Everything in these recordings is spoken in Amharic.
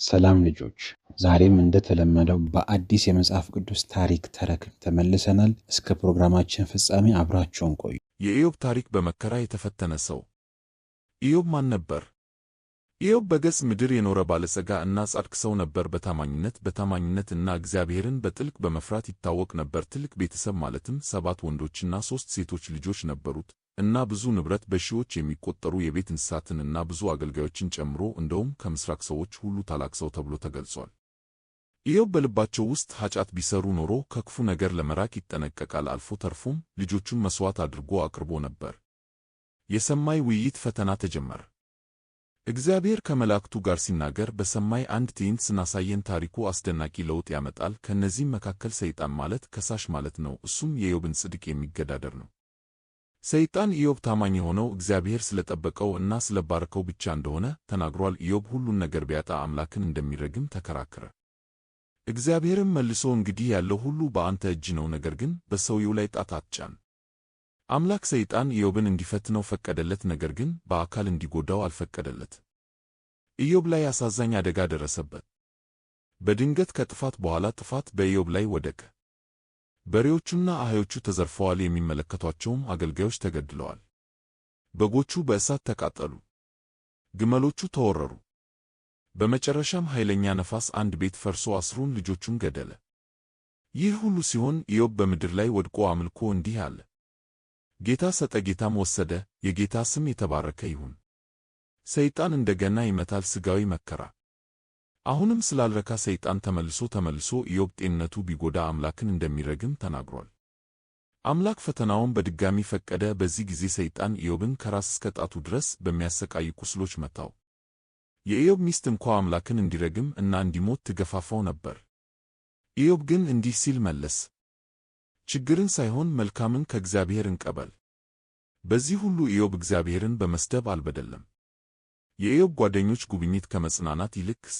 ሰላም ልጆች ዛሬም እንደተለመደው በአዲስ የመጽሐፍ ቅዱስ ታሪክ ተረክም ተመልሰናል። እስከ ፕሮግራማችን ፍጻሜ አብራችሁን ቆዩ። የኢዮብ ታሪክ በመከራ የተፈተነ ሰው። ኢዮብ ማን ነበር? ኢዮብ በገጽ ምድር የኖረ ባለጸጋ እና ጻድቅ ሰው ነበር። በታማኝነት እና እግዚአብሔርን በጥልቅ በመፍራት ይታወቅ ነበር። ትልቅ ቤተሰብ ማለትም 7 ወንዶችና 3 ሴቶች ልጆች ነበሩት እና ብዙ ንብረት፣ በሺዎች የሚቆጠሩ የቤት እንስሳትን እና ብዙ አገልጋዮችን ጨምሮ እንደውም ከምስራቅ ሰዎች ሁሉ ታላቅ ሰው ተብሎ ተገልጿል። ኢዮብ በልባቸው ውስጥ ኃጢአት ቢሰሩ ኖሮ ከክፉ ነገር ለመራቅ ይጠነቀቃል። አልፎ ተርፎም ልጆቹን መሥዋዕት አድርጎ አቅርቦ ነበር። የሰማይ ውይይት ፈተና ተጀመረ። እግዚአብሔር ከመላእክቱ ጋር ሲናገር በሰማይ አንድ ትዕይንት ስናሳየን ታሪኩ አስደናቂ ለውጥ ያመጣል። ከእነዚህም መካከል ሰይጣን ማለት ከሳሽ ማለት ነው። እሱም የኢዮብን ጽድቅ የሚገዳደር ነው። ሰይጣን ኢዮብ ታማኝ የሆነው እግዚአብሔር ስለጠበቀው እና ስለባረከው ብቻ እንደሆነ ተናግሯል። ኢዮብ ሁሉን ነገር ቢያጣ አምላክን እንደሚረግም ተከራከረ። እግዚአብሔርም መልሶ እንግዲህ ያለው ሁሉ በአንተ እጅ ነው፣ ነገር ግን በሰውየው ላይ ጣት አትጫን። አምላክ ሰይጣን ኢዮብን እንዲፈትነው ፈቀደለት፣ ነገር ግን በአካል እንዲጎዳው አልፈቀደለት። ኢዮብ ላይ አሳዛኝ አደጋ ደረሰበት። በድንገት ከጥፋት በኋላ ጥፋት በኢዮብ ላይ ወደቀ። በሬዎቹና አህዮቹ ተዘርፈዋል፣ የሚመለከቷቸውም አገልጋዮች ተገድለዋል። በጎቹ በእሳት ተቃጠሉ፣ ግመሎቹ ተወረሩ። በመጨረሻም ኃይለኛ ነፋስ አንድ ቤት ፈርሶ 10 ልጆቹን ገደለ። ይህ ሁሉ ሲሆን ኢዮብ በምድር ላይ ወድቆ አምልኮ እንዲህ አለ: ጌታ ሰጠ፣ ጌታም ወሰደ፣ የጌታ ስም የተባረከ ይሁን። ሰይጣን እንደገና ይመታል። ሥጋዊ መከራ። አሁንም ስላልረካ ሰይጣን ተመልሶ ኢዮብ ጤንነቱ ቢጎዳ አምላክን እንደሚረግም ተናግሯል። አምላክ ፈተናውን በድጋሚ ፈቀደ። በዚህ ጊዜ ሰይጣን ኢዮብን ከራስ እስከ ጣቱ ድረስ በሚያሰቃዩ ቁስሎች መታው። የኢዮብ ሚስት እንኳ አምላክን እንዲረግም እና እንዲሞት ትገፋፋው ነበር። ኢዮብ ግን እንዲህ ሲል መለስ: ችግርን ሳይሆን መልካምን ከእግዚአብሔር እንቀበል። በዚህ ሁሉ ኢዮብ እግዚአብሔርን በመስደብ አልበደለም። የኢዮብ ጓደኞች ጉብኝት ከመጽናናት ይልቅስ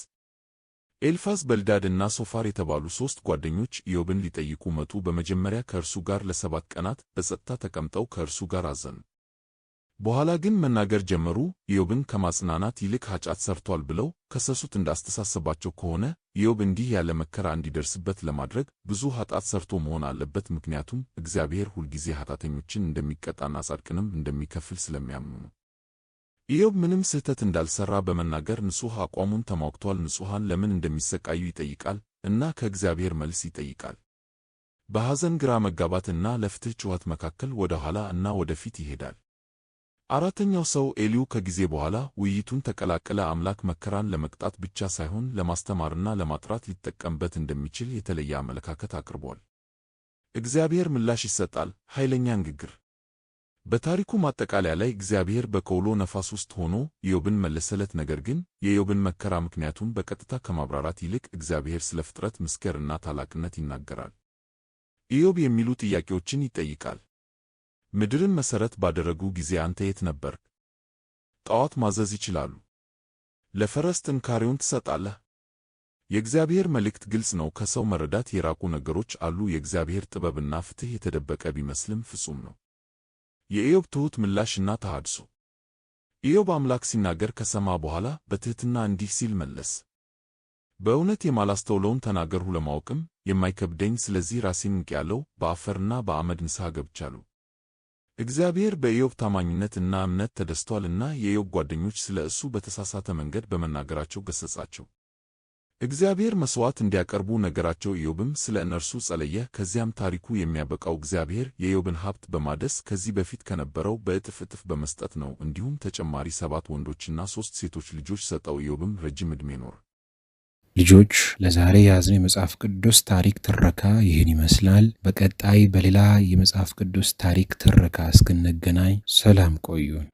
ኤልፋዝ፣ በልዳድ እና ሶፋር የተባሉ 3 ጓደኞች ኢዮብን ሊጠይቁ መጡ። በመጀመሪያ ከእርሱ ጋር ለ7 ቀናት በጸጥታ ተቀምጠው ከእርሱ ጋር አዘኑ። በኋላ ግን መናገር ጀመሩ። ኢዮብን ከማጽናናት ይልቅ ኃጢአት ሰርቷል ብለው ከሰሱት። እንዳስተሳሰባቸው ከሆነ ኢዮብ እንዲህ ያለ መከራ እንዲደርስበት ለማድረግ ብዙ ኃጢአት ሰርቶ መሆን አለበት፣ ምክንያቱም እግዚአብሔር ሁልጊዜ ኃጢአተኞችን እንደሚቀጣና ጻድቅንም እንደሚከፍል ስለሚያምኑ ነው። ኢዮብ ምንም ስህተት እንዳልሰራ በመናገር ንጹሕ አቋሙን ተሟግቷል። ንጹሐን ለምን እንደሚሰቃዩ ይጠይቃል እና ከእግዚአብሔር መልስ ይጠይቃል። በሐዘን፣ ግራ መጋባት እና ለፍትሕ ጩኸት መካከል ወደ ኋላ እና ወደ ፊት ይሄዳል። አራተኛው ሰው ኤሊሁ ከጊዜ በኋላ ውይይቱን ተቀላቀለ። አምላክ መከራን ለመቅጣት ብቻ ሳይሆን ለማስተማርና ለማጥራት ሊጠቀምበት እንደሚችል የተለየ አመለካከት አቅርቧል። እግዚአብሔር ምላሽ ይሰጣል። ኃይለኛ ንግግር። በታሪኩ ማጠቃለያ ላይ እግዚአብሔር በዐውሎ ነፋስ ውስጥ ሆኖ ኢዮብን መለሰለት። ነገር ግን የኢዮብን መከራ ምክንያቱን በቀጥታ ከማብራራት ይልቅ እግዚአብሔር ስለ ፍጥረት ምስጢርና ታላቅነት ይናገራል። ኢዮብ የሚሉ ጥያቄዎችን ይጠይቃል። ምድርን መሠረት ባደረጉ ጊዜ አንተ የት ነበርክ? ጣዖት ማዘዝ ይችላሉ። ለፈረስ ጥንካሬውን ትሰጣለህ። የእግዚአብሔር መልእክት ግልጽ ነው። ከሰው መረዳት የራቁ ነገሮች አሉ። የእግዚአብሔር ጥበብና ፍትሕ የተደበቀ ቢመስልም ፍጹም ነው። የኢዮብ ትሑት ምላሽና ተሃድሶ። ኢዮብ አምላክ ሲናገር ከሰማ በኋላ በትሕትና እንዲህ ሲል መለስ: በእውነት የማላስተውለውን ተናገርሁ፣ ለማወቅም የማይከብደኝ። ስለዚህ ራሴን ንቄአለሁ፣ በአፈርና በአመድ ንስሐ ገብቻለሁ። እግዚአብሔር በኢዮብ ታማኝነት እና እምነት ተደስቷል እና የኢዮብ ጓደኞች ስለ እሱ በተሳሳተ መንገድ በመናገራቸው ገሠጻቸው። እግዚአብሔር መሥዋዕት እንዲያቀርቡ ነገራቸው። ኢዮብም ስለ እነርሱ ጸለየ። ከዚያም ታሪኩ የሚያበቃው እግዚአብሔር የኢዮብን ሀብት በማደስ ከዚህ በፊት ከነበረው በእጥፍ እጥፍ በመስጠት ነው። እንዲሁም ተጨማሪ 7 ወንዶችና 3 ሴቶች ልጆች ሰጠው። ኢዮብም ረጅም ዕድሜ ኖረ። ልጆች ለዛሬ የያዝነው የመጽሐፍ ቅዱስ ታሪክ ትረካ ይህን ይመስላል። በቀጣይ በሌላ የመጽሐፍ ቅዱስ ታሪክ ትረካ እስክንገናኝ ሰላም ቆዩን።